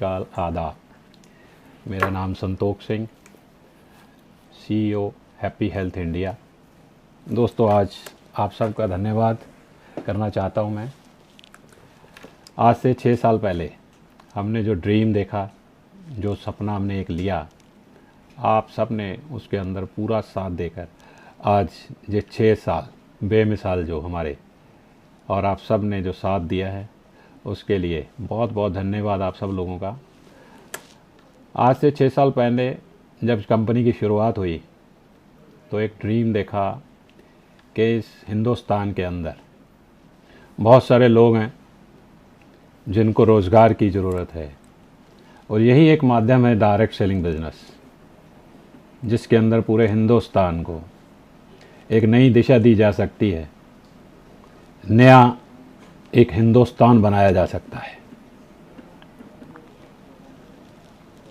श्रीकाल, आदाब। मेरा नाम Santosh Singh, CEO happy health India. दोस्तों, आज आप सबका धन्यवाद करना चाहता हूं मैं। आज से 6 साल पहले हमने जो ड्रीम देखा, जो सपना हमने एक लिया, आप सब ने उसके अंदर पूरा साथ देकर आज ये 6 साल बेमिसाल जो हमारे और आप सब ने जो साथ दिया है, उसके लिए बहुत बहुत धन्यवाद आप सब लोगों का। आज से 6 साल पहले जब कंपनी की शुरुआत हुई तो एक ड्रीम देखा कि इस हिंदुस्तान के अंदर बहुत सारे लोग हैं जिनको रोज़गार की ज़रूरत है, और यही एक माध्यम है डायरेक्ट सेलिंग बिजनेस, जिसके अंदर पूरे हिंदुस्तान को एक नई दिशा दी जा सकती है, नया एक हिंदुस्तान बनाया जा सकता है।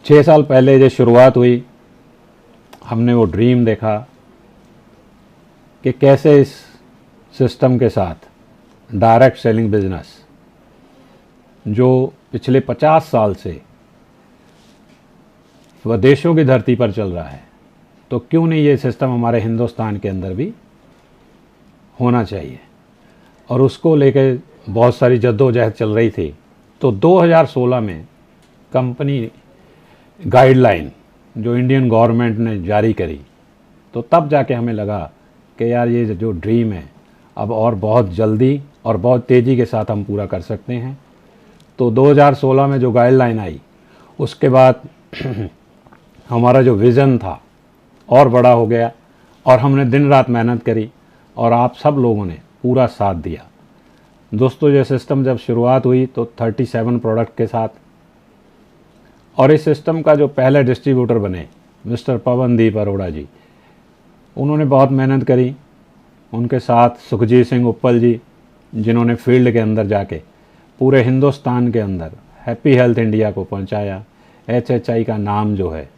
6 साल पहले जब शुरुआत हुई, हमने वो ड्रीम देखा कि कैसे इस सिस्टम के साथ डायरेक्ट सेलिंग बिजनेस जो पिछले 50 साल से विदेशों की धरती पर चल रहा है, तो क्यों नहीं ये सिस्टम हमारे हिंदुस्तान के अंदर भी होना चाहिए। और उसको लेकर बहुत सारी जद्दोजहद चल रही थी। तो 2016 में कंपनी गाइडलाइन जो इंडियन गवर्नमेंट ने जारी करी, तो तब जाके हमें लगा कि यार ये जो ड्रीम है अब और बहुत जल्दी और बहुत तेज़ी के साथ हम पूरा कर सकते हैं। तो 2016 में जो गाइडलाइन आई, उसके बाद हमारा जो विज़न था और बड़ा हो गया, और हमने दिन रात मेहनत करी और आप सब लोगों ने पूरा साथ दिया। दोस्तों, ये सिस्टम जब शुरुआत हुई तो 37 प्रोडक्ट के साथ, और इस सिस्टम का जो पहले डिस्ट्रीब्यूटर बने मिस्टर पवनदीप अरोड़ा जी, उन्होंने बहुत मेहनत करी। उनके साथ सुखजीत सिंह उप्पल जी, जिन्होंने फील्ड के अंदर जाके पूरे हिंदुस्तान के अंदर हैप्पी हेल्थ इंडिया को पहुंचाया। HHI का नाम जो है,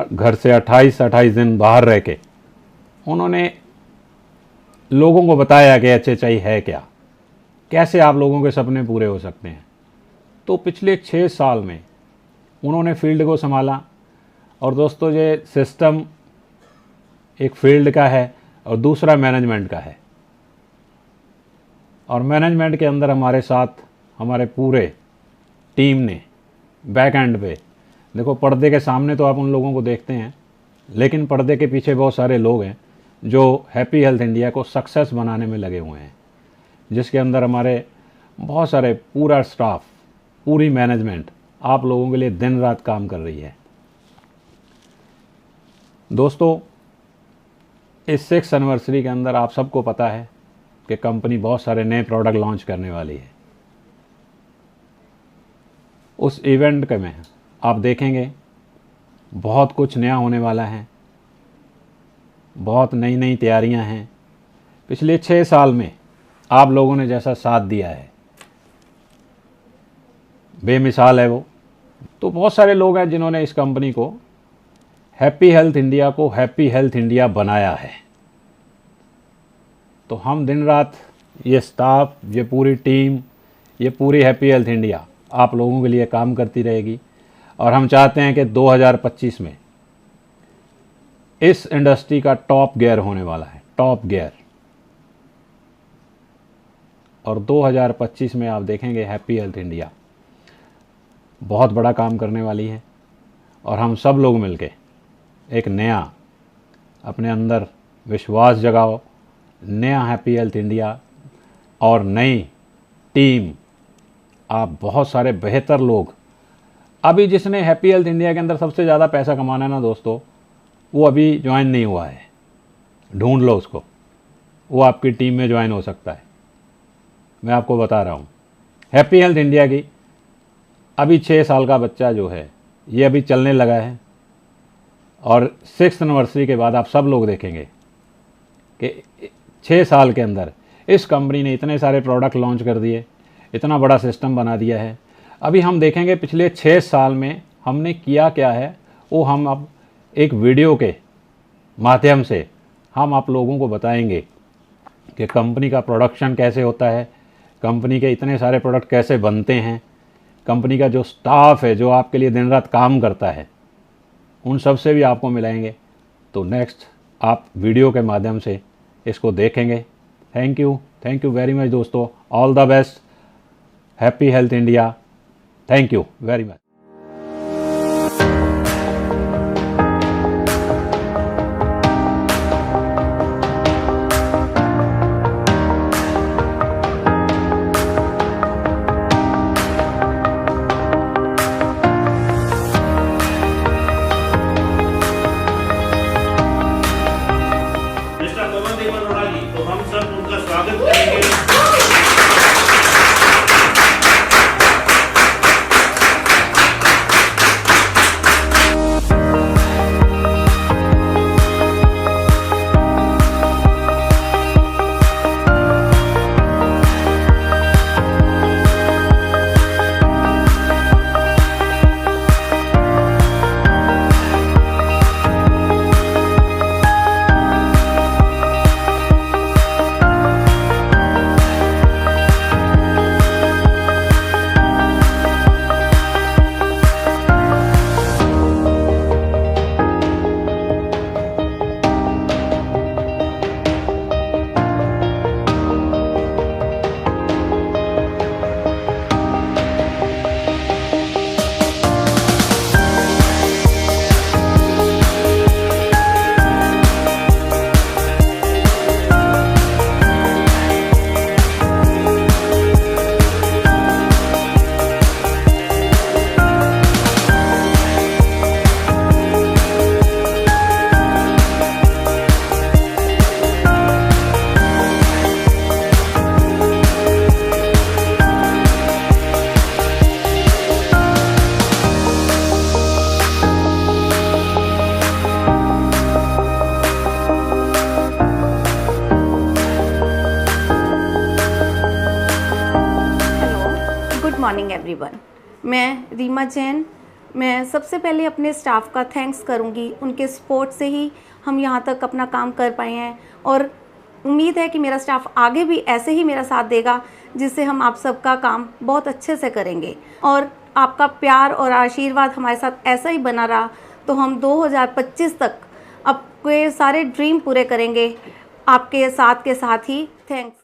घर से 28 दिन बाहर रह के उन्होंने लोगों को बताया कि HHI है क्या, कैसे आप लोगों के सपने पूरे हो सकते हैं। तो पिछले 6 साल में उन्होंने फील्ड को संभाला। और दोस्तों, ये सिस्टम एक फील्ड का है और दूसरा मैनेजमेंट का है। और मैनेजमेंट के अंदर हमारे साथ हमारे पूरे टीम ने बैक एंड पे, देखो पर्दे के सामने तो आप उन लोगों को देखते हैं, लेकिन पर्दे के पीछे बहुत सारे लोग हैं जो हैप्पी हेल्थ इंडिया को सक्सेस बनाने में लगे हुए हैं, जिसके अंदर हमारे बहुत सारे पूरा स्टाफ, पूरी मैनेजमेंट आप लोगों के लिए दिन रात काम कर रही है। दोस्तों, इस 6th एनिवर्सरी के अंदर आप सबको पता है कि कंपनी बहुत सारे नए प्रोडक्ट लॉन्च करने वाली है। उस इवेंट के में आप देखेंगे बहुत कुछ नया होने वाला है, बहुत नई नई तैयारियां हैं। पिछले 6 साल में आप लोगों ने जैसा साथ दिया है, बेमिसाल है वो। तो बहुत सारे लोग हैं जिन्होंने इस कंपनी को, हैप्पी हेल्थ इंडिया को हैप्पी हेल्थ इंडिया बनाया है। तो हम दिन रात, ये स्टाफ, ये पूरी टीम, ये पूरी हैप्पी हेल्थ इंडिया आप लोगों के लिए काम करती रहेगी। और हम चाहते हैं कि 2025 में इस इंडस्ट्री का टॉप गियर होने वाला है, टॉप गियर। और 2025 में आप देखेंगे हैप्पी हेल्थ इंडिया बहुत बड़ा काम करने वाली है। और हम सब लोग मिलके एक नया अपने अंदर विश्वास जगाओ, नया हैप्पी हेल्थ इंडिया और नई टीम, आप बहुत सारे बेहतर लोग। अभी जिसने हैप्पी हेल्थ इंडिया के अंदर सबसे ज़्यादा पैसा कमाना है ना दोस्तों, वो अभी ज्वाइन नहीं हुआ है, ढूंढ लो उसको, वो आपकी टीम में ज्वाइन हो सकता है। मैं आपको बता रहा हूँ, हैप्पी हेल्थ इंडिया की अभी 6 साल का बच्चा जो है, ये अभी चलने लगा है। और 6th एनिवर्सरी के बाद आप सब लोग देखेंगे कि 6 साल के अंदर इस कंपनी ने इतने सारे प्रोडक्ट लॉन्च कर दिए, इतना बड़ा सिस्टम बना दिया है। अभी हम देखेंगे पिछले 6 साल में हमने किया क्या है, वो हम अब एक वीडियो के माध्यम से हम आप लोगों को बताएंगे कि कंपनी का प्रोडक्शन कैसे होता है, कंपनी के इतने सारे प्रोडक्ट कैसे बनते हैं, कंपनी का जो स्टाफ है, जो आपके लिए दिन रात काम करता है, उन सब से भी आपको मिलाएंगे। तो नेक्स्ट आप वीडियो के माध्यम से इसको देखेंगे। थैंक यू वेरी मच दोस्तों। All the best. Happy health India. Thank you very much. तो हम सब उनका स्वागत करेंगे। Morning everyone. मैं रीमा जैन। मैं सबसे पहले अपने स्टाफ का थैंक्स करूंगी। उनके सपोर्ट से ही हम यहाँ तक अपना काम कर पाए हैं और उम्मीद है कि मेरा स्टाफ आगे भी ऐसे ही मेरा साथ देगा, जिससे हम आप सबका काम बहुत अच्छे से करेंगे। और आपका प्यार और आशीर्वाद हमारे साथ ऐसा ही बना रहा तो हम 2025 तक आपके सारे ड्रीम पूरे करेंगे आपके साथ के साथ ही। थैंक्स।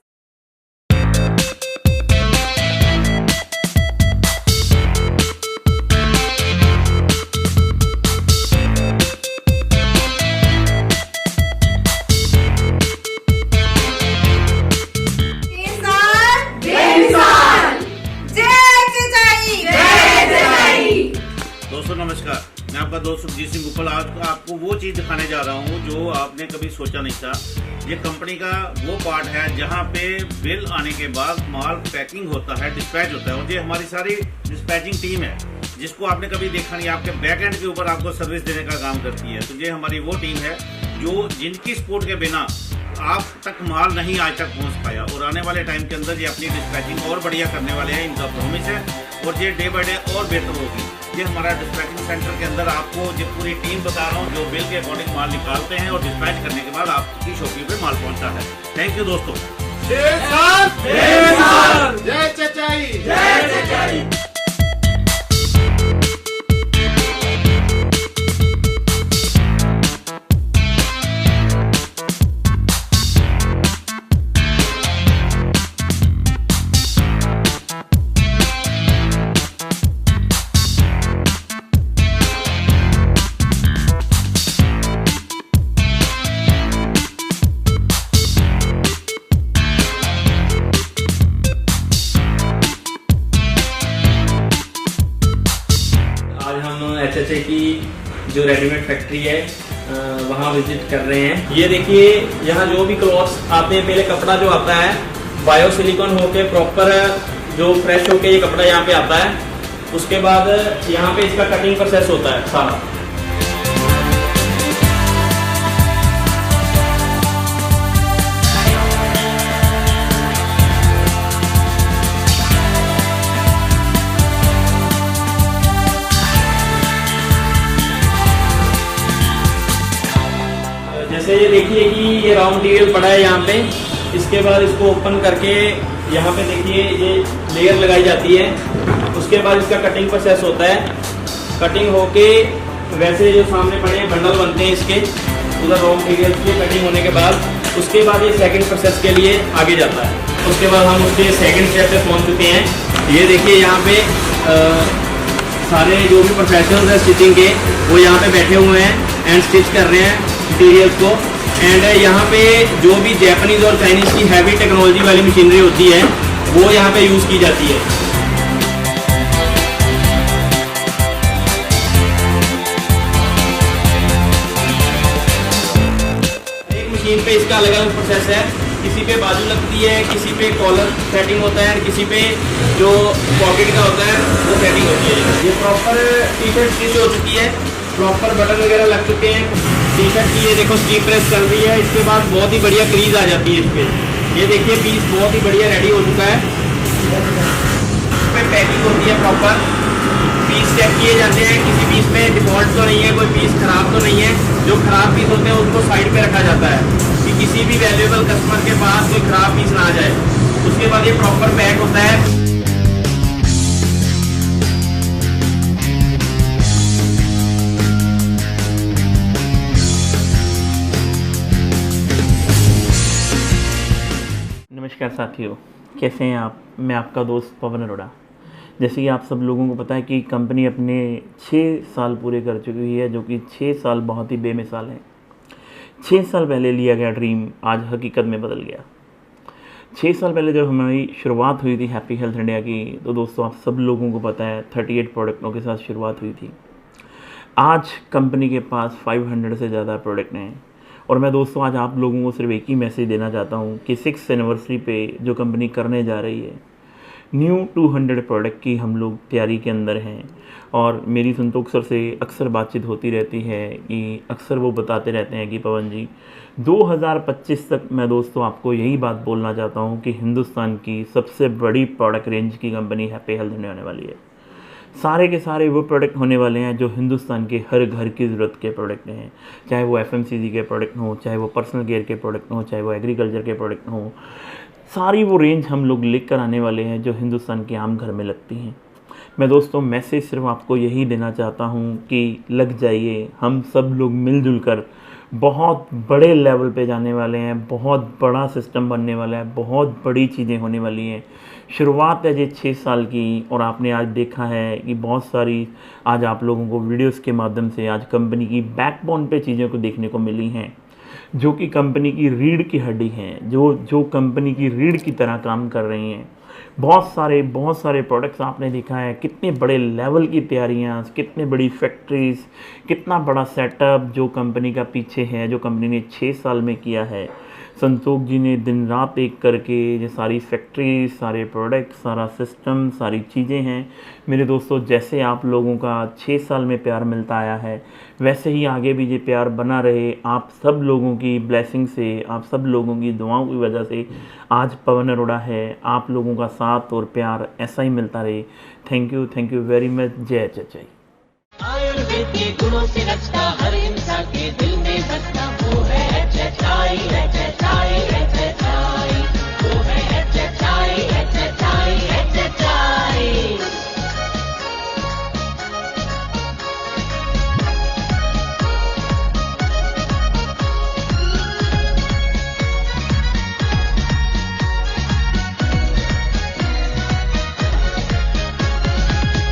दोस्तों नमस्कार, मैं आपका दोस्त सुखजीत सिंह गुप्पल। आज आपको वो चीज दिखाने जा रहा हूँ जो आपने कभी सोचा नहीं था। ये कंपनी का वो पार्ट है जहाँ पे बिल आने के बाद माल पैकिंग होता है, डिस्पैच होता है। और ये हमारी सारी डिस्पैचिंग टीम है जिसको आपने कभी देखा नहीं, आपके बैक एंड के ऊपर आपको सर्विस देने का काम करती है। तो ये हमारी वो टीम है जो जिनकी सपोर्ट के बिना आप तक माल नहीं आज तक पहुंच पाया। और आने वाले टाइम के अंदर ये अपनी डिस्पैचिंग और बढ़िया करने वाले हैं, इनका प्रॉमिस है। और ये डे बाय डे और बेहतर होगी। ये हमारा डिस्पैचिंग सेंटर के अंदर आपको जो पूरी टीम बता रहा हूँ, जो बिल के अकॉर्डिंग माल निकालते हैं और डिस्पैच करने के बाद आपकी शॉपिंग पे माल पहुंचता है। थैंक यू दोस्तों। जय चचाई। HHA की जो रेडीमेड फैक्ट्री है वहाँ विजिट कर रहे हैं। ये देखिए यहाँ जो भी क्लॉथ्स आते हैं, पहले कपड़ा जो आता है बायो सिलिकॉन होके प्रॉपर जो फ्रेश होके ये कपड़ा यहाँ पे आता है। उसके बाद यहाँ पे इसका कटिंग प्रोसेस होता है सारा। जैसे ये देखिए कि ये रॉ मटेरियल पड़ा है यहाँ पे। इसके बाद इसको ओपन करके यहाँ पे देखिए ये लेयर लगाई जाती है। उसके बाद इसका कटिंग प्रोसेस होता है। कटिंग होके वैसे जो सामने पड़े हैं बंडल बनते हैं इसके उधर रॉ मटेरियल की कटिंग होने के बाद, उसके बाद ये सेकंड प्रोसेस के लिए आगे जाता है। उसके बाद हम उसके सेकंड स्टेप पे पहुंच चुके हैं। ये देखिए यहाँ पे सारे जो भी प्रोफेशनल्स हैं स्टिचिंग के वो यहाँ पे बैठे हुए हैं एंड स्टिच कर रहे हैं मटीरियल्स को। एंड यहाँ पे जो भी जापानीज़ और चाइनीज़ की हैवी टेक्नोलॉजी वाली मशीनरी होती है वो यहाँ पे यूज़ की जाती है। एक मशीन पे इसका अलग अलग प्रोसेस है, किसी पे बाजू लगती है, किसी पे कॉलर सेटिंग होता है, किसी पे जो पॉकेट का होता है वो सेटिंग होती है। ये प्रॉपर टी शर्ट स्टिच हो चुकी है, प्रॉपर बटन वगैरह लग चुके हैं। टी शर्ट की ये देखो स्टीप प्रेस चल रही है, इसके बाद बहुत ही बढ़िया क्रीज आ जाती है इस पर। ये देखिए पीस बहुत ही बढ़िया रेडी हो चुका है। इस पर पैकिंग होती है प्रॉपर, पीस चेक किए जाते हैं, किसी पीस में डिफॉल्ट तो नहीं है, कोई पीस खराब तो नहीं है। जो खराब पीस होते हैं उसको साइड पे रखा जाता है कि किसी भी वैल्यूएबल कस्टमर के पास कोई खराब पीस ना आ जाए। उसके बाद ये प्रॉपर पैक होता है। नमस्कार साथियों, कैसे हैं आप? मैं आपका दोस्त पवन अरोड़ा। जैसे कि आप सब लोगों को पता है कि कंपनी अपने 6 साल पूरे कर चुकी है, जो कि 6 साल बहुत ही बेमिसाल है। 6 साल पहले लिया गया ड्रीम आज हकीकत में बदल गया। 6 साल पहले जब हमारी शुरुआत हुई थी हैप्पी हेल्थ इंडिया की, तो दोस्तों आप सब लोगों को पता है 38 प्रोडक्टों के साथ शुरुआत हुई थी। आज कंपनी के पास 500 से ज़्यादा प्रोडक्ट हैं। और मैं दोस्तों आज आप लोगों को सिर्फ एक ही मैसेज देना चाहता हूँ कि 6th एनिवर्सरी पे जो कंपनी करने जा रही है, न्यू 200 प्रोडक्ट की हम लोग तैयारी के अंदर हैं। और मेरी संतोष सर से अक्सर बातचीत होती रहती है कि अक्सर वो बताते रहते हैं कि पवन जी 2025 तक मैं दोस्तों आपको यही बात बोलना चाहता हूँ कि हिंदुस्तान की सबसे बड़ी प्रोडक्ट रेंज की कंपनी हैप्पी हेल्थ इंडिया होने वाली है। सारे के सारे वो प्रोडक्ट होने वाले हैं जो हिंदुस्तान के हर घर की ज़रूरत के प्रोडक्ट हैं, चाहे वो FMCG के प्रोडक्ट हों, चाहे वो पर्सनल केयर के प्रोडक्ट हों, चाहे वो एग्रीकल्चर के प्रोडक्ट हों। सारी वो रेंज हम लोग लेकर आने वाले हैं जो हिंदुस्तान के आम घर में लगती हैं। मैं दोस्तों मैसेज सिर्फ आपको यही देना चाहता हूँ कि लग जाइए, हम सब लोग मिलजुल कर बहुत बड़े लेवल पे जाने वाले हैं, बहुत बड़ा सिस्टम बनने वाला है, बहुत बड़ी चीज़ें होने वाली हैं। शुरुआत है ये 6 साल की, और आपने आज देखा है कि बहुत सारी आज आप लोगों को वीडियोस के माध्यम से आज कंपनी की बैकबोन पे चीज़ों को देखने को मिली हैं, जो कि कंपनी की रीढ़ की हड्डी हैं, जो कंपनी की रीढ़ की तरह काम कर रही हैं। बहुत सारे प्रोडक्ट्स आपने देखा है, कितने बड़े लेवल की तैयारियां, कितने बड़ी फैक्ट्रीज़, कितना बड़ा सेटअप जो कंपनी का पीछे है, जो कंपनी ने 6 साल में किया है। संतोष जी ने दिन रात एक करके ये सारी फैक्ट्री, सारे प्रोडक्ट, सारा सिस्टम, सारी चीज़ें हैं। मेरे दोस्तों, जैसे आप लोगों का 6 साल में प्यार मिलता आया है, वैसे ही आगे भी ये प्यार बना रहे। आप सब लोगों की ब्लेसिंग से, आप सब लोगों की दुआओं की वजह से आज पवन अरोड़ा है। आप लोगों का साथ और प्यार ऐसा ही मिलता रहे। Thank you very much. जय चचाई। आयुर्वेद के गुणों से रचता हर इंसान के दिल में बसता वो है HHI, HHI, HHI, वो है HHI, HHI, HHI।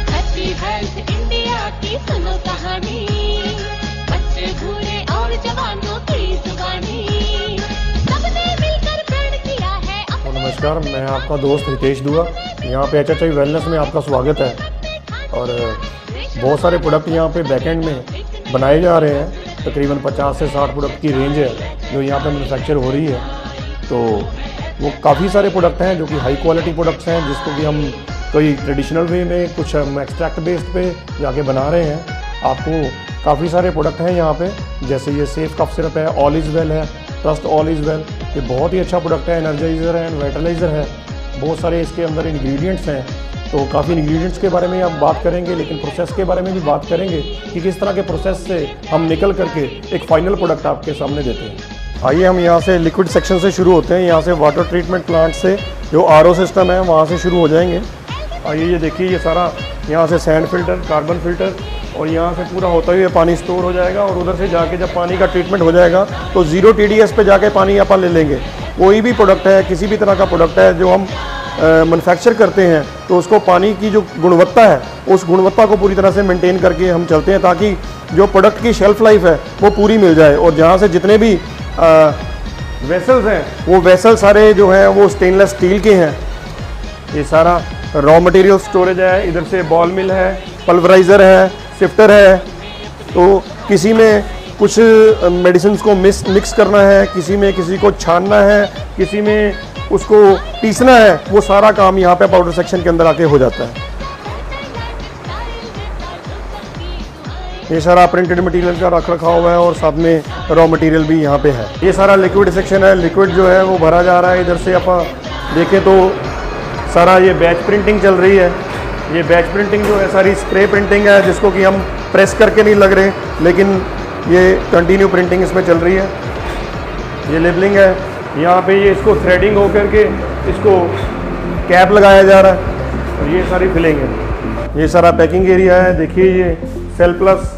Happy health India की सुनो कहानी, बच्चे बूढ़े और जवानों की जुबानी, सबने मिलकर प्रण किया है। नमस्कार, मैं आपका दोस्त रितेश दुआ। यहाँ पे HHI वेलनेस में आपका स्वागत है। और बहुत सारे प्रोडक्ट यहाँ पे बैकएंड में बनाए जा रहे हैं। तकरीबन 50 से 60 प्रोडक्ट की रेंज है जो यहाँ पे मैन्युफैक्चर हो रही है। तो वो काफ़ी सारे प्रोडक्ट हैं जो कि हाई क्वालिटी प्रोडक्ट्स हैं, जिसको कि हम कोई ट्रेडिशनल वे में, कुछ हम एक्सट्रैक्ट बेस्ड पे जाके बना रहे हैं। आपको काफ़ी सारे प्रोडक्ट हैं यहाँ पे, जैसे ये सेफ कफ सिरप है, ऑल इज़ वेल है, ट्रस्ट ऑल इज़ वेल, ये बहुत ही अच्छा प्रोडक्ट है। एनर्जाइज़र है, वाइटलाइज़र है, बहुत सारे इसके अंदर इंग्रेडिएंट्स हैं। तो काफ़ी इंग्रेडिएंट्स के बारे में आप बात करेंगे, लेकिन प्रोसेस के बारे में भी बात करेंगे कि किस तरह के प्रोसेस से हम निकल करके एक फाइनल प्रोडक्ट आपके सामने देते हैं। आइए हम यहाँ से लिक्विड सेक्शन से शुरू होते हैं। यहाँ से वाटर ट्रीटमेंट प्लांट से जो RO सिस्टम है वहाँ से शुरू हो जाएंगे। आइए ये देखिए, ये सारा यहाँ से सैंड फिल्टर, कार्बन फिल्टर, और यहाँ से पूरा होता हुआ पानी स्टोर हो जाएगा, और उधर से जाके जब पानी का ट्रीटमेंट हो जाएगा तो 0 TDS पे जाके पानी अपन ले लेंगे। कोई भी प्रोडक्ट है, किसी भी तरह का प्रोडक्ट है जो हम मैन्युफैक्चर करते हैं, तो उसको पानी की जो गुणवत्ता है उस गुणवत्ता को पूरी तरह से मेंटेन करके हम चलते हैं, ताकि जो प्रोडक्ट की शेल्फ लाइफ है वो पूरी मिल जाए। और जहाँ से जितने भी वेसल्स हैं वो वेसल सारे जो हैं वो स्टेनलेस स्टील के हैं। ये सारा रॉ मटेरियल स्टोरेज है, इधर से बॉल मिल है, पल्वराइज़र है, शिफ्टर है। तो किसी में कुछ मेडिसिन को मिक्स करना है, किसी को छानना है, किसी में उसको पीसना है, वो सारा काम यहाँ पे पाउडर सेक्शन के अंदर आके हो जाता है। ये सारा प्रिंटेड मटेरियल का रख रखा हुआ है, और साथ में रॉ मटेरियल भी यहाँ पे है। ये सारा लिक्विड सेक्शन है, लिक्विड जो है वो भरा जा रहा है। इधर से आप देखें तो सारा ये बैच प्रिंटिंग चल रही है। ये बैच प्रिंटिंग जो है सारी स्प्रे प्रिंटिंग है, जिसको कि हम प्रेस करके नहीं लग रहे, लेकिन ये कंटिन्यू प्रिंटिंग इसमें चल रही है। ये लेबलिंग है, यहाँ पे ये इसको थ्रेडिंग हो करके इसको कैप लगाया जा रहा है, और ये सारी फिलिंग है। ये सारा पैकिंग एरिया है। देखिए ये सेल प्लस,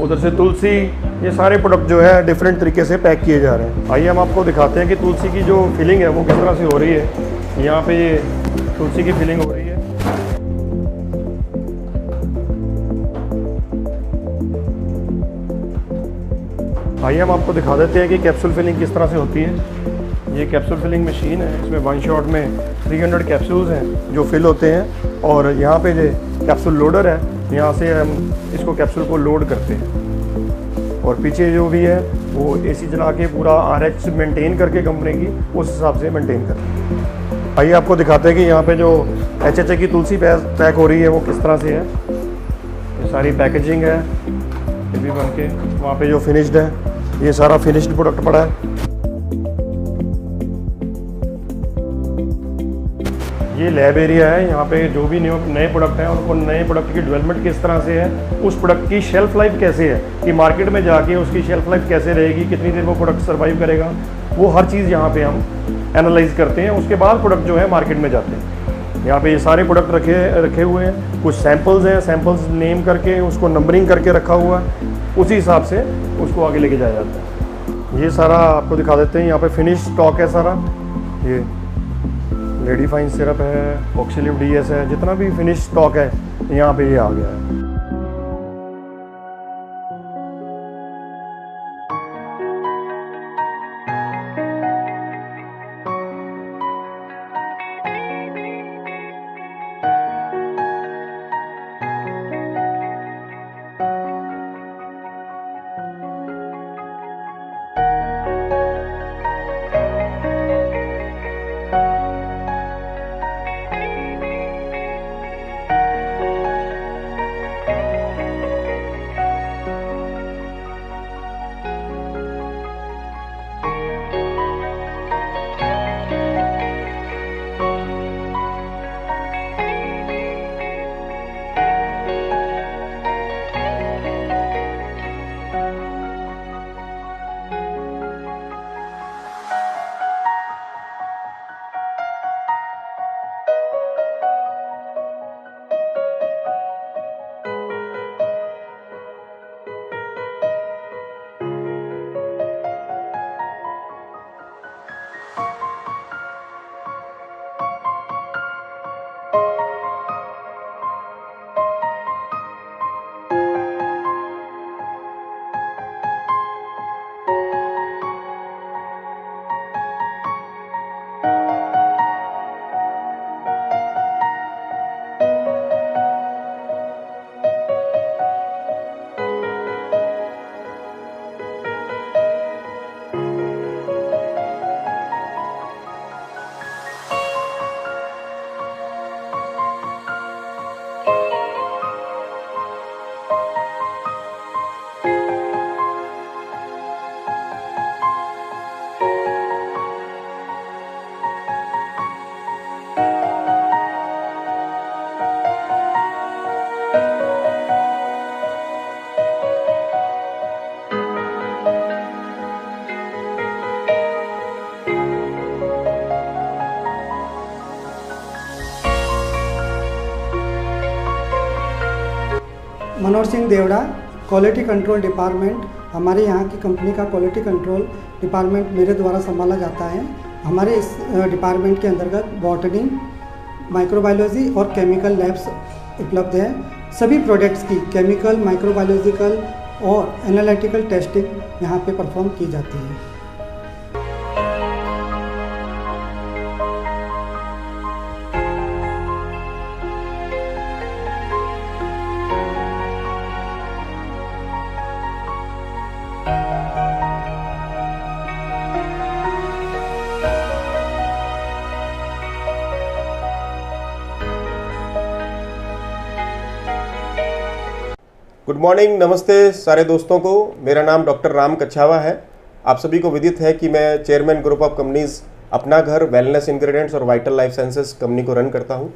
उधर से तुलसी, ये सारे प्रोडक्ट जो है डिफरेंट तरीके से पैक किए जा रहे हैं। आइए हम आपको दिखाते हैं कि तुलसी की जो फिलिंग है वो किस तरह से हो रही है। यहाँ पे ये तुलसी की फिलिंग हो रही है। आइए हम आपको दिखा देते हैं कि कैप्सूल फिलिंग किस तरह से होती है। ये कैप्सूल फिलिंग मशीन है, इसमें वन शॉट में 300 कैप्सूल्स हैं जो फिल होते हैं, और यहाँ पे जो कैप्सूल लोडर है, यहाँ से हम इसको कैप्सूल को लोड करते हैं, और पीछे जो भी है वो AC चला के पूरा RH मेंटेन करके कंपनी की उस हिसाब से मेंटेन करते हैं। आइए आपको दिखाते हैं कि यहाँ पे जो HHA की तुलसी पैक हो रही है वो किस तरह से है। ये सारी पैकेजिंग है, ये भी बन के वहाँ पे जो फिनिश्ड है, ये सारा फिनिश्ड प्रोडक्ट पड़ा है। ये लैब एरिया है, यहाँ पे जो भी नए प्रोडक्ट हैं उनको नए प्रोडक्ट की डेवलपमेंट किस तरह से है, उस प्रोडक्ट की शेल्फ लाइफ कैसे है, कि मार्केट में जाके उसकी शेल्फ लाइफ कैसे रहेगी, कितनी देर वो प्रोडक्ट सर्वाइव करेगा, वो हर चीज़ यहाँ पे हम एनालाइज करते हैं। उसके बाद प्रोडक्ट जो है मार्केट में जाते हैं। यहाँ पे ये सारे प्रोडक्ट रखे हुए हैं। कुछ सैम्पल्स हैं, सैम्पल्स नेम करके उसको नंबरिंग करके रखा हुआ है, उसी हिसाब से उसको आगे लेके जाया जाता है। ये सारा आपको दिखा देते हैं। यहाँ पे फिनिश स्टॉक है सारा। ये लेडी फाइन सिरप है, ऑक्सीलिव DS है, जितना भी फिनिश स्टॉक है यहाँ पे ये आ गया है। Manohar Singh Deora, quality control department. हमारे यहाँ की कंपनी का क्वालिटी कंट्रोल डिपार्टमेंट मेरे द्वारा संभाला जाता है। हमारे इस डिपार्टमेंट के अंतर्गत बॉटनी, माइक्रोबायोलॉजी और केमिकल लैब्स उपलब्ध है। सभी प्रोडक्ट्स की केमिकल, माइक्रोबायोलॉजिकल और एनालिटिकल टेस्टिंग यहाँ पे परफॉर्म की जाती है। गुड मॉर्निंग, नमस्ते सारे दोस्तों को। मेरा नाम डॉक्टर राम कच्छावा है। आप सभी को विदित है कि मैं चेयरमैन ग्रुप ऑफ कंपनीज अपना घर, वेलनेस इंग्रेडिएंट्स और वाइटल लाइफ साइंसेस कंपनी को रन करता हूं,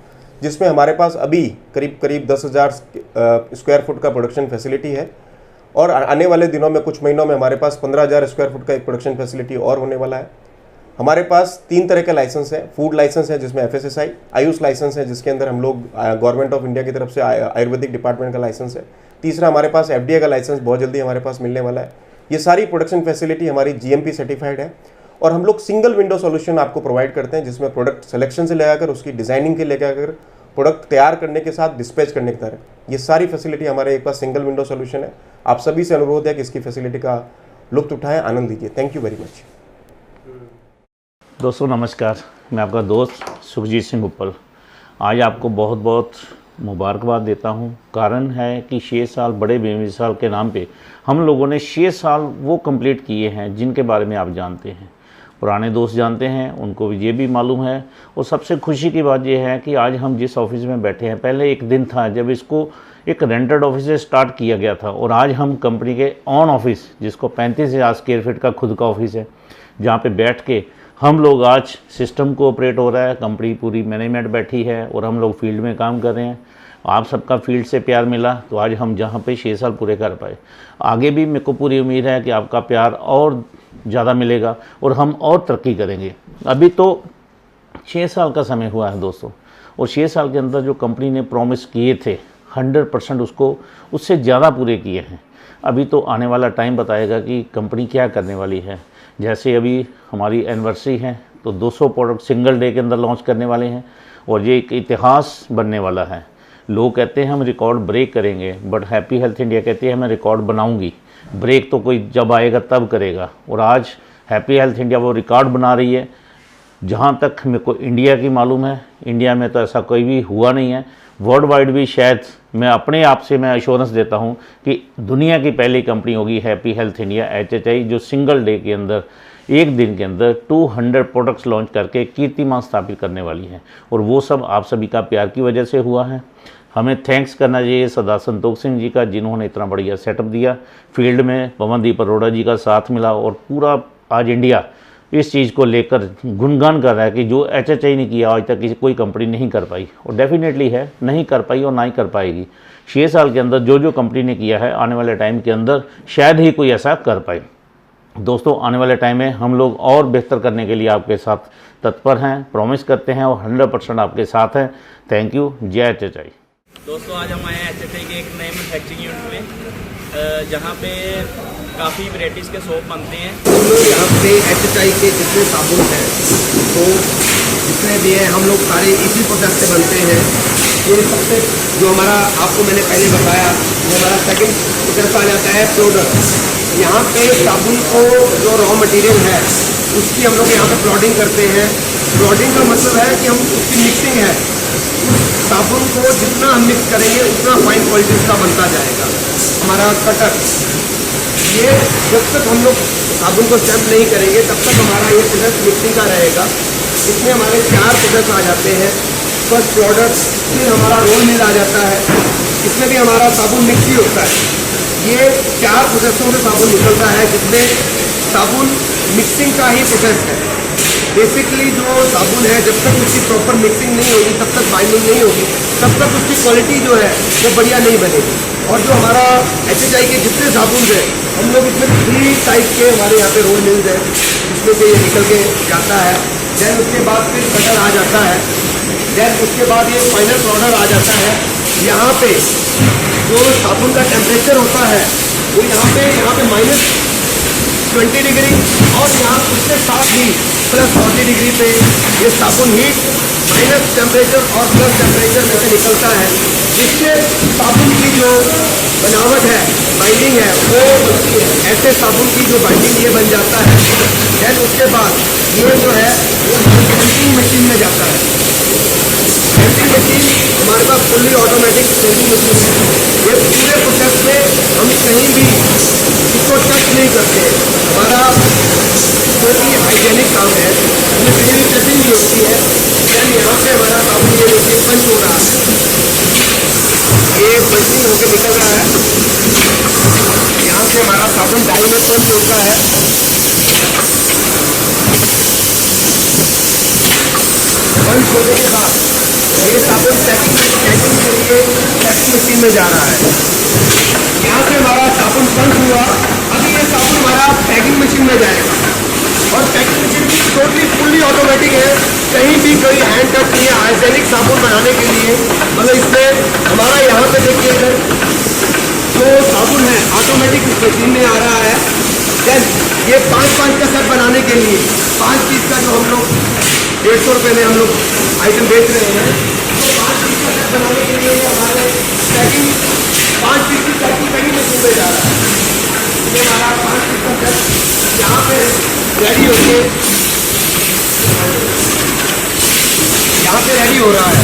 जिसमें हमारे पास अभी करीब 10,000 स्क्वायर फुट का प्रोडक्शन फैसिलिटी है और आने वाले दिनों में कुछ महीनों में हमारे पास 15,000 स्क्वायर फुट का एक प्रोडक्शन फैसिलिटी और होने वाला है। हमारे पास 3 तरह के लाइसेंस हैं। फूड लाइसेंस है जिसमें FSSAI, आयुष लाइसेंस है जिसके अंदर हम लोग गवर्नमेंट ऑफ इंडिया की तरफ से आयुर्वेदिक डिपार्टमेंट का लाइसेंस है। तीसरा हमारे पास FDA का लाइसेंस बहुत जल्दी हमारे पास मिलने वाला है। ये सारी प्रोडक्शन फैसिलिटी हमारी GMP सर्टिफाइड है और हम लोग सिंगल विंडो सॉल्यूशन आपको प्रोवाइड करते हैं, जिसमें प्रोडक्ट सिलेक्शन से लेकर उसकी डिजाइनिंग के लेकर प्रोडक्ट तैयार करने के साथ डिस्पैच करने की तरह ये सारी फैसिलिटी हमारे एक पास सिंगल विंडो सॉल्यूशन है। आप सभी से अनुरोध है कि इसकी फैसिलिटी का लुत्फ उठाएं, आनंद लीजिए। Thank you very much. दोस्तों नमस्कार, मैं आपका दोस्त सुखजीत सिंह उपल आज आपको बहुत बहुत मुबारकबाद देता हूं। कारण है कि 6 साल बड़े बेमिसाल के नाम पे हम लोगों ने 6 साल वो कंप्लीट किए हैं जिनके बारे में आप जानते हैं, पुराने दोस्त जानते हैं, उनको ये भी मालूम है। और सबसे खुशी की बात यह है कि आज हम जिस ऑफिस में बैठे हैं, पहले एक दिन था जब इसको एक रेंटेड ऑफिस से स्टार्ट किया गया था और आज हम कंपनी के ऑन ऑफिस, जिसको 35,000 स्क्वायर फीट का खुद का ऑफिस है, जहाँ पे बैठ के हम लोग आज सिस्टम को ऑपरेट हो रहा है, कंपनी पूरी मैनेजमेंट बैठी है और हम लोग फील्ड में काम कर रहे हैं। आप सबका फील्ड से प्यार मिला तो आज हम जहाँ पे 6 साल पूरे कर पाए। आगे भी मेरे को पूरी उम्मीद है कि आपका प्यार और ज़्यादा मिलेगा और हम और तरक्की करेंगे। अभी तो 6 साल का समय हुआ है दोस्तों, और 6 साल के अंदर जो कंपनी ने प्रॉमिस किए थे 100% उससे ज़्यादा पूरे किए हैं। अभी तो आने वाला टाइम बताएगा कि कंपनी क्या करने वाली है। जैसे अभी हमारी एनिवर्सरी है तो 200 प्रोडक्ट सिंगल डे के अंदर लॉन्च करने वाले हैं और ये एक इतिहास बनने वाला है। लोग कहते हैं हम रिकॉर्ड ब्रेक करेंगे, बट हैप्पी हेल्थ इंडिया कहती है मैं रिकॉर्ड बनाऊंगी। ब्रेक तो कोई जब आएगा तब करेगा, और आज हैप्पी हेल्थ इंडिया वो रिकॉर्ड बना रही है। जहाँ तक मेरे को इंडिया की मालूम है, इंडिया में तो ऐसा कोई भी हुआ नहीं है। वर्ल्ड वाइड भी शायद मैं अपने आप से मैं एश्योरेंस देता हूँ कि दुनिया की पहली कंपनी होगी हैप्पी हेल्थ इंडिया HHI, जो सिंगल डे के अंदर, एक दिन के अंदर 200 प्रोडक्ट्स लॉन्च करके कीर्तिमान स्थापित करने वाली है। और वो सब आप सभी का प्यार की वजह से हुआ है। हमें थैंक्स करना चाहिए सरदार संतोष सिंह जी का, जिन्होंने इतना बढ़िया सेटअप दिया। फील्ड में पवनदीप अरोड़ा जी का साथ मिला और पूरा आज इंडिया इस चीज़ को लेकर गुणगान कर रहा है कि जो HHI ने किया आज तक कोई कंपनी नहीं कर पाई, और डेफिनेटली है नहीं कर पाई और ना ही कर पाएगी। 6 साल के अंदर जो कंपनी ने किया है, आने वाले टाइम के अंदर शायद ही कोई ऐसा कर पाए। दोस्तों आने वाले टाइम में हम लोग और बेहतर करने के लिए आपके साथ तत्पर हैं, प्रॉमिस करते हैं और 100% आपके साथ हैं। Thank you. जय HHI। दोस्तों आज हम आए हैं HHI के एक नए मैन्युफैक्चरिंग यूनिट में, जहाँ पे काफ़ी वैराइटीज़ के सोप बनते हैं। हम लोग यहाँ पे HHI के जितने साबुन हैं तो जितने भी हैं हम लोग सारे इसी प्रोसेस से बनते हैं। ये सबसे जो हमारा आपको मैंने पहले बताया, वो हमारा सेकंड प्रोसेस आ जाता है प्रोडक्ट। यहाँ पे साबुन को जो रॉ मटेरियल है उसकी हम लोग यहाँ पे प्लॉटिंग करते हैं। प्लॉटिंग का मतलब है कि हम उसकी मिक्सिंग है, साबुन को जितना हम मिक्स करेंगे उतना फाइन क्वालिटी का बनता जाएगा। हमारा कटर, ये जब तक हम लोग साबुन को स्टैम्प नहीं करेंगे तब तक हमारा ये प्रोसेस मिक्सिंग का रहेगा। इसमें हमारे 4 प्रोसेस आ जाते हैं। फर्स्ट प्रोडक्ट, फिर हमारा रोल मिल आ जाता है, इसमें भी हमारा साबुन मिक्स ही होता है। ये 4 प्रोसेसों में साबुन निकलता है, जिसमें साबुन मिक्सिंग का ही प्रोसेस है। बेसिकली जो साबुन है जब तक उसकी प्रॉपर मिक्सिंग नहीं होगी, तब तक बाइंडिंग नहीं होगी, तब तक उसकी क्वालिटी जो है वो बढ़िया नहीं बनेगी। और जो हमारा HHI के जितने साबुन हैं, हम लोग इसमें 3 टाइप के हमारे यहाँ पे रोल मिल है, जिसमें से ये निकल के जाता है। देन उसके बाद फिर कटर आ जाता है। देन उसके बाद ये फाइनल पाउडर आ जाता है। यहाँ पे जो साबुन का टेम्परेचर होता है वो यहाँ पे -20 डिग्री और यहाँ उसके साथ ही +40 डिग्री पे ये साबुन हीट माइनस टेम्परेचर और प्लस टेम्परेचर में से निकलता है, जिससे साबुन की जो बनावट है, बाइंडिंग है, वो बनती है। ऐसे साबुन की जो बाइंडिंग ये बन जाता है। देन उसके बाद ये जो है वो सेंटिंग मशीन में जाता है। सेंटिंग मशीन हमारे पास फुल्ली ऑटोमेटिक सेंटिंग मशीन है। ये पूरे प्रोसेस में हम कहीं भी इसको टच नहीं करते। हमारा जो कि हाइजेनिक काम है, हमें कहीं भी टचिंग नहीं होती है। देन यहाँ पे हमारा साबुन ये देखिए पंच हो रहा है, ये पंचिंग होकर निकल रहा है। यहाँ से हमारा साबुन डाई में पंच होता है। पंच होने के बाद ये साबुन पैकिंग के लिए पैकिंग मशीन में जा रहा है। यहाँ से हमारा साबुन पंच हुआ, अभी ये साबुन हमारा पैकिंग मशीन में जाएगा और पैकिंग मशीन भी टोटली फुल्ली ऑटोमेटिक है। कहीं भी कोई हैंड टच नहीं है। हाइजेनिक साबुन बनाने के लिए मतलब इसमें हमारा यहाँ पे देखिए इधर जो साबुन है ऑटोमेटिक इस मशीन में आ रहा है। देन ये 5 का सेट बनाने के लिए 5 पीस का जो हम लोग 150 रुपये में हम लोग आइटम बेच रहे हैं, तो 5 पीस का सेट बनाने के लिए हमारे पैकिंग 5 पीस की पैकिंग मशीन में जा रहा है। ये हमारा 5 पीस का सेट यहाँ पे रेडी होके यहाँ पे रेडी हो रहा है।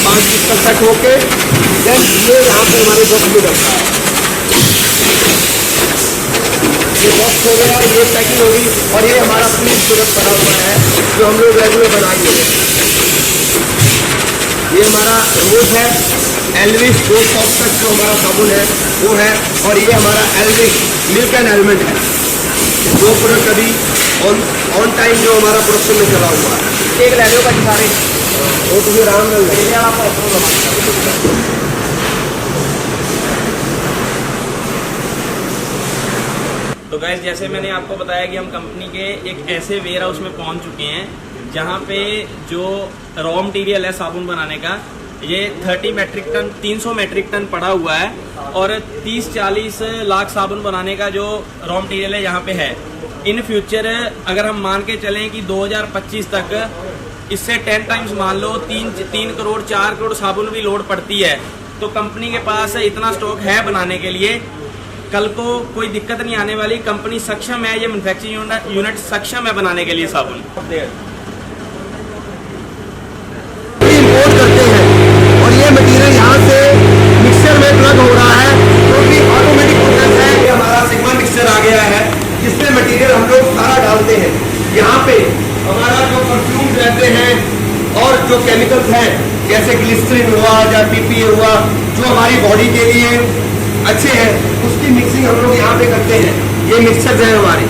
5 पीस का सेट होके देन ये यहाँ पे हमारे बॉक्स में रखा है। ये बॉक्स हो गया, ये पैकिंग होगी और ये हमारा फिनिश प्रोडक्ट बना हुआ है जो हम लोग रेगुलर बनाएंगे। ये हमारा रोज है एल्विस जो सॉफ्ट टच जो हमारा साबुन है वो है, और ये हमारा एल्विस मिल्क एंड एलिमेंट है। दो प्रोडक्ट अभी ऑन टाइम जो हमारा प्रोडक्शन में चला हुआ है। एक ले लो बाकी सारे वो तुम्हें आराम मिल जाएगा। तो गाइस जैसे मैंने आपको बताया कि हम कंपनी के एक ऐसे वेयर हाउस में पहुंच चुके हैं जहां पे जो रॉ मटेरियल है साबुन बनाने का ये 300 मेट्रिक टन पड़ा हुआ है और 30-40 लाख साबुन बनाने का जो रॉ मटेरियल है यहाँ पे है। इन फ्यूचर अगर हम मान के चलें कि 2025 तक इससे 10 टाइम्स मान लो 3 करोड़ 4 करोड़ साबुन भी लोड पड़ती है, तो कंपनी के पास इतना स्टॉक है बनाने के लिए। कल को कोई दिक्कत नहीं आने वाली। कंपनी सक्षम है, ये मैन्युफैक्चरिंग यूनिट सक्षम है बनाने के लिए साबुन। इंपोर्ट करते हैं और ये मटेरियल यहाँ से मिक्सर में प्लग हो रहा है, क्योंकि ऑटोमेटिक प्रोसेस है। ये हमारा सिग्मा मिक्सर आ गया है जिसमें मटेरियल हम लोग सारा डालते हैं। यहाँ पे हमारा जो परफ्यूम रहते हैं और जो केमिकल्स हैं जैसे ग्लिसरीन हुआ या पीपीए हुआ जो हमारी बॉडी के लिए अच्छे हैं, उसकी मिक्सिंग हम लोग यहाँ पे करते हैं। ये मिक्सर्स हैं हमारे।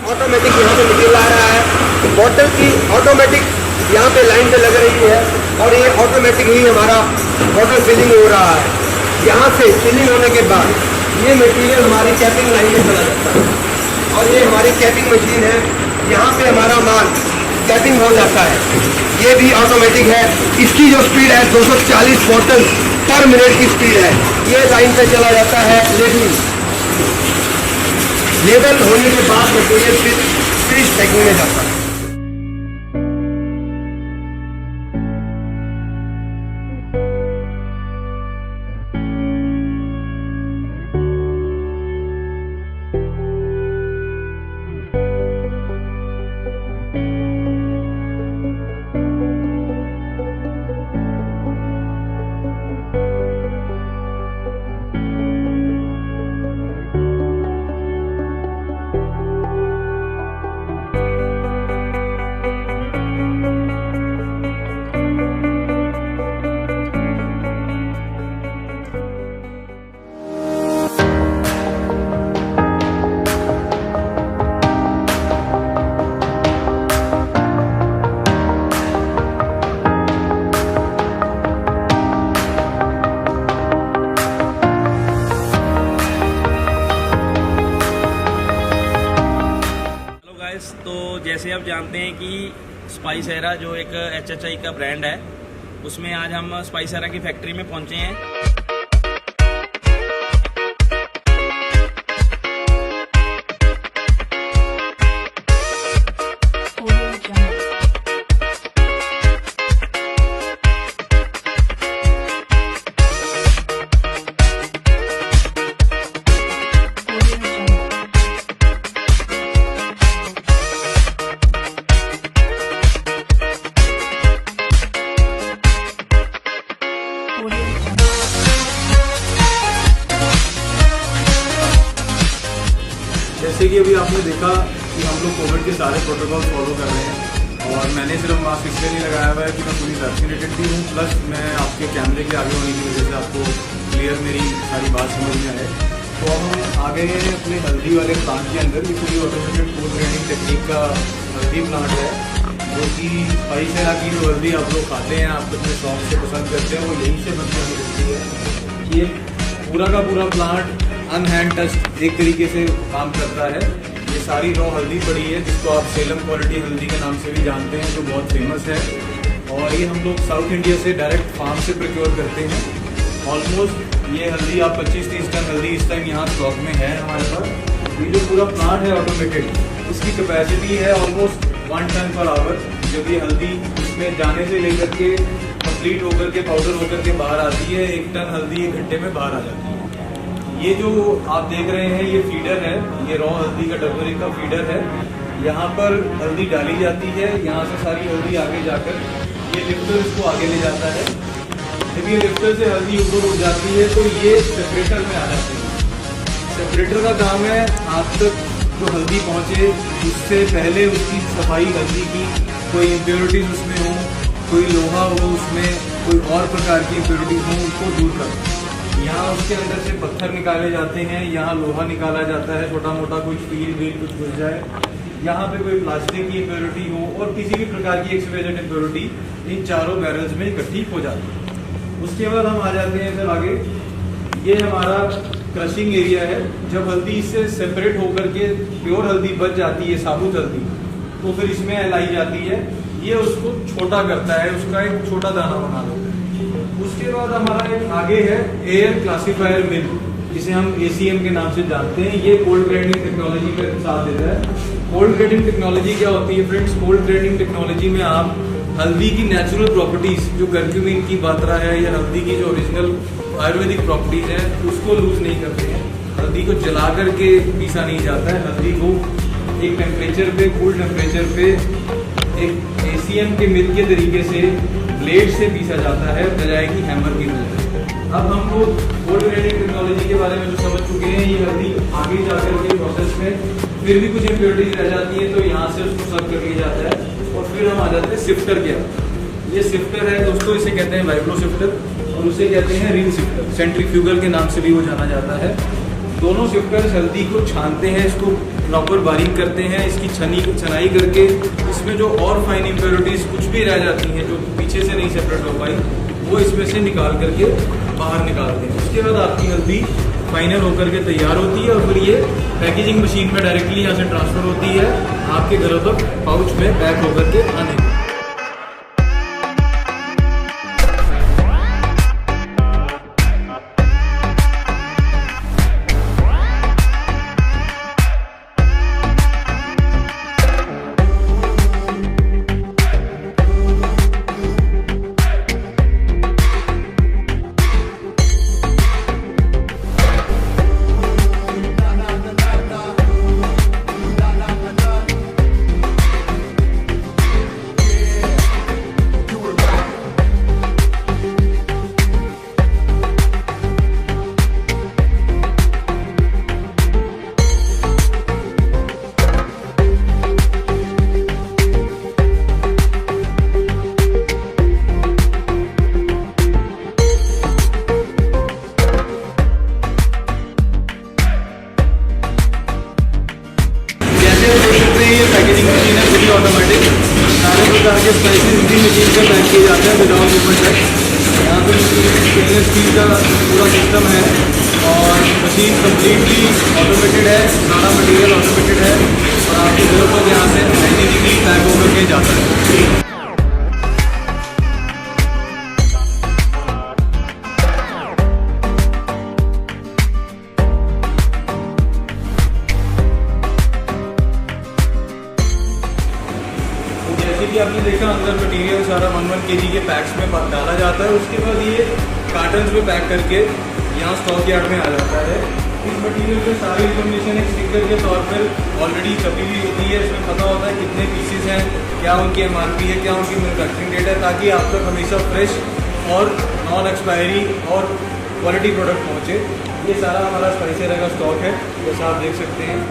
ऑटोमेटिक यहाँ पे मटेरियल आ रहा है। बॉटल की ऑटोमेटिक यहाँ पे लाइन पे लग रही है और ये ऑटोमेटिक ही हमारा बॉटल फिलिंग हो रहा है। यहाँ से फिलिंग होने के बाद ये मटेरियल हमारी कैपिंग लाइन में चला जाता है और ये हमारी कैपिंग मशीन है। यहाँ पे हमारा माल कैपिंग हो जाता है। ये भी ऑटोमेटिक है। इसकी जो स्पीड है 240 बॉटल पर मिनट की स्पीड है। ये लाइन पे चला जाता है लेवल होने के बाद मटेरियल फिर फिनिश पैकिंग में जाता है। 1 जैसे आप जानते हैं कि स्पाइस एरा जो एक HHI का ब्रांड है, उसमें आज हम स्पाइस एरा की फैक्ट्री में पहुंचे हैं। जैसे कि अभी आपने देखा कि हम लोग कोविड के सारे प्रोटोकॉल फॉलो कर रहे हैं और मैंने सिर्फ मास्क इसलिए नहीं लगाया हुआ है कि मैं पूरी वैक्सीनेटेड भी हूँ, प्लस मैं आपके कैमरे के आगे होने की वजह से आपको क्लियर मेरी सारी बात समझ में आए। तो अब हम आ गए हैं अपने हल्दी वाले प्लांट के अंदर। ये पूरी ऑटोमेटेड फूड ग्रेडिंग टेक्निक का हल्दी प्लांट है, जो कि स्पाइस एरा की जो हल्दी आप लोग खाते हैं, आप अपने शौक से पसंद करते हैं, वो यहीं से बनकर मिलती है। ये पूरा का पूरा प्लांट अनहैंड टच एक तरीके से काम करता है। ये सारी रॉ हल्दी पड़ी है, जिसको आप सेलम क्वालिटी हल्दी के नाम से भी जानते हैं, जो बहुत फेमस है। और ये हम लोग साउथ इंडिया से डायरेक्ट फार्म से प्रोक्योर करते हैं। ऑलमोस्ट ये हल्दी आप 25-30 टन हल्दी इस टाइम यहाँ स्टॉक में है हमारे पास। ये जो पूरा प्लांट है ऑटोमेटेड, इसकी कैपेसिटी है ऑलमोस्ट 1 टन पर आवर। जब ये हल्दी उसमें जाने से लेकर के कंप्लीट होकर के पाउडर होकर के बाहर आती है, 1 टन हल्दी 1 घंटे में बाहर आ जाती है। ये जो आप देख रहे हैं ये फीडर है, ये रॉ हल्दी का डबरी का फीडर है। यहाँ पर हल्दी डाली जाती है, यहाँ से सारी हल्दी आगे जाकर ये लिफ्टर इसको आगे ले जाता है। जब ये लिफ्टर से हल्दी ऊपर उठ जाती है तो ये सेपरेटर में आ जाती है। सेपरेटर का काम है आप तक जो हल्दी पहुँचे उससे पहले उसकी सफाई हल्दी की, कोई इम्प्योरिटीज उसमें हो, कोई लोहा हो उसमें, कोई और प्रकार की इम्प्योरिटीज हो, उनको दूर करना। यहाँ उसके अंदर से पत्थर निकाले जाते हैं, यहाँ लोहा निकाला जाता है, छोटा मोटा कोई स्टील व्हील कुछ घुस जाए, यहाँ पे कोई प्लास्टिक की इम्प्योरिटी हो और किसी भी प्रकार की एक्सपेजेड इम्प्योरिटी इन चारों बैरल्स में इकट्ठी हो जाती है। उसके बाद हम आ जाते हैं सर आगे। ये हमारा क्रशिंग एरिया है। जब हल्दी इससे सेपरेट होकर के प्योर हल्दी बच जाती है, साबुत हल्दी, तो फिर इसमें लाई जाती है। ये उसको छोटा करता है, उसका एक छोटा दाना बना देता है। उसके बाद हमारा एक आगे है एयर क्लासीफायर मिल, जिसे हम ACM के नाम से जानते हैं। ये कोल्ड ग्रेडिंग टेक्नोलॉजी का साथ देता है। कोल्ड ग्रेडिंग टेक्नोलॉजी क्या होती है फ्रेंड्स? कोल्ड ग्रेडिंग टेक्नोलॉजी में आप हल्दी की नेचुरल प्रॉपर्टीज, जो कर्क्यूमिन की मात्रा है या हल्दी की जो ओरिजिनल आयुर्वेदिक प्रॉपर्टीज है, उसको लूज नहीं करते हैं। हल्दी को जला करके पीसा नहीं जाता है। हल्दी को एक टेम्परेचर पे, कूल टेम्परेचर पे एक ACM के मिल के तरीके से ब्लेड से पीसा जाता है, बजाय कि हैमर की मदद से। अब हम लोग कोल्ड ग्रेडिंग टेक्नोलॉजी के बारे में जो समझ चुके हैं, ये हल्दी आगे जाकर के प्रोसेस में फिर भी कुछ इम्प्योरिटीज रह जाती है, तो यहाँ से उसको सर्व कर लिया जाता है। और फिर हम आ जाते हैं सिफ्टर के। ये सिफ्टर है दोस्तों, इसे कहते हैं वाइब्रो सिफ्टर और उसे कहते हैं रिंग सिफ्टर, सेंट्रीफ्यूगल के नाम से भी वो जाना जाता है। दोनों सिफ्टर्स हल्दी को छानते हैं, इसको प्रॉपर बारीक करते हैं, इसकी छनाई करके इसमें जो और फाइन इम्प्योरिटीज कुछ भी रह जाती हैं, जो पीछे से नहीं सेपरेट हो पाई, वो इसमें से निकाल करके बाहर निकालते हैं। उसके बाद आपकी हल्दी फाइनल होकर के तैयार होती है और फिर ये पैकेजिंग मशीन में डायरेक्टली यहाँ से ट्रांसफर होती है आपके घरों तक पाउच में पैक होकर के आने। ऑटोमेटिक सारे प्रकार के स्पाइसेस इसी मशीन पर पैक किए जाते हैं विदाउट ओपन टच। यहाँ पर स्टेनलेस स्टील का पूरा सिस्टम है और मशीन कम्प्लीटली ऑटोमेटेड है, सारा मटेरियल ऑटोमेटेड है। और आपके दिलों को यहाँ से 90 डिग्री पैक होकर के जाता है। जैसे कि आपने देखा अंदर मटेरियल सारा 1 kg के पैक्स में डाला जाता है, उसके बाद ये कार्टन्स में पैक करके यहाँ स्टॉक यार्ड में आ जाता है। इस मटेरियल पे सारी इन्फॉर्मेशन एक स्टिकर के तौर पर ऑलरेडी छपी हुई होती है। इसमें पता होता है कितने पीसेस हैं, क्या उनकी MRP है, क्या उनकी मैन्युफैक्चरिंग डेट है, ताकि आप तक हमेशा फ्रेश और नॉन एक्सपायरी और क्वालिटी प्रोडक्ट पहुँचे। ये सारा हमारा स्पाइसेरा का स्टॉक है, जैसा आप देख सकते हैं।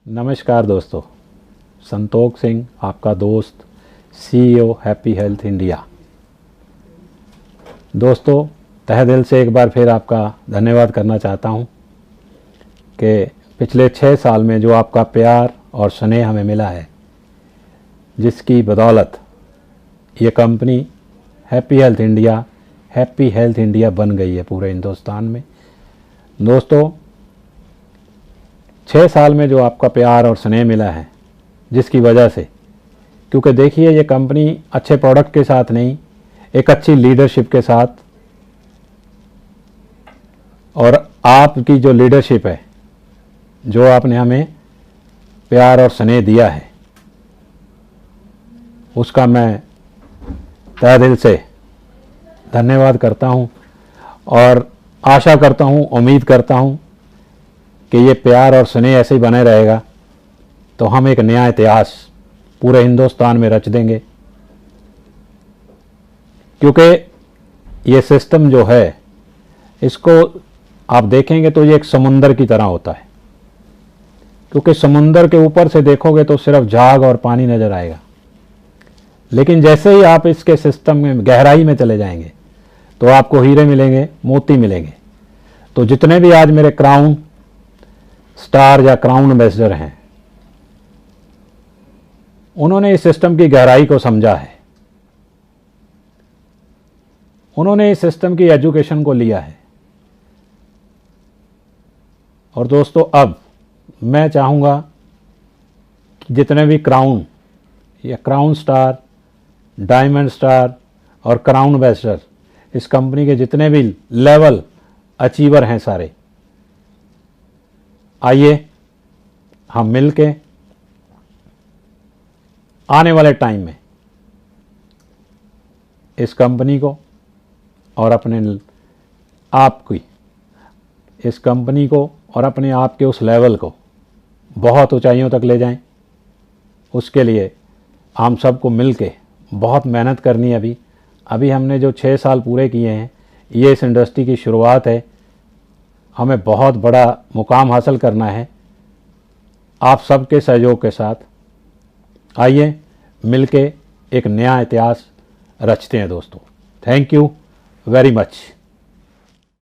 नमस्कार दोस्तों, संतोष सिंह आपका दोस्त, CEO हैप्पी हेल्थ इंडिया। दोस्तों, तहे दिल से एक बार फिर आपका धन्यवाद करना चाहता हूं कि पिछले 6 साल में जो आपका प्यार और स्नेह हमें मिला है, जिसकी बदौलत ये कंपनी हैप्पी हेल्थ इंडिया बन गई है पूरे हिंदुस्तान में। दोस्तों, 6 साल में जो आपका प्यार और स्नेह मिला है, जिसकी वजह से, क्योंकि देखिए ये कंपनी अच्छे प्रोडक्ट के साथ नहीं, एक अच्छी लीडरशिप के साथ, और आपकी जो लीडरशिप है, जो आपने हमें प्यार और स्नेह दिया है, उसका मैं तहे दिल से धन्यवाद करता हूं और आशा करता हूं, उम्मीद करता हूं कि ये प्यार और स्नेह ऐसे ही बने रहेगा तो हम एक नया इतिहास पूरे हिंदुस्तान में रच देंगे। क्योंकि ये सिस्टम जो है, इसको आप देखेंगे तो ये एक समुंदर की तरह होता है, क्योंकि समुंदर के ऊपर से देखोगे तो सिर्फ झाग और पानी नज़र आएगा, लेकिन जैसे ही आप इसके सिस्टम में गहराई में चले जाएंगे तो आपको हीरे मिलेंगे, मोती मिलेंगे। तो जितने भी आज मेरे क्राउन स्टार या क्राउन एम्बेसडर हैं, उन्होंने इस सिस्टम की गहराई को समझा है, उन्होंने इस सिस्टम की एजुकेशन को लिया है। और दोस्तों, अब मैं चाहूँगा कि जितने भी क्राउन या क्राउन स्टार, डायमंड स्टार और क्राउन एम्बेसडर, इस कंपनी के जितने भी लेवल अचीवर हैं सारे, आइए हम मिलके आने वाले टाइम में इस कंपनी को और अपने आप की, इस कंपनी को और अपने आप के उस लेवल को बहुत ऊंचाइयों तक ले जाएं। उसके लिए हम सबको मिलके बहुत मेहनत करनी है। अभी हमने जो 6 साल पूरे किए हैं, ये इस इंडस्ट्री की शुरुआत है। हमें बहुत बड़ा मुकाम हासिल करना है आप सबके सहयोग के साथ। आइए मिलके एक नया इतिहास रचते हैं दोस्तों। Thank you very much.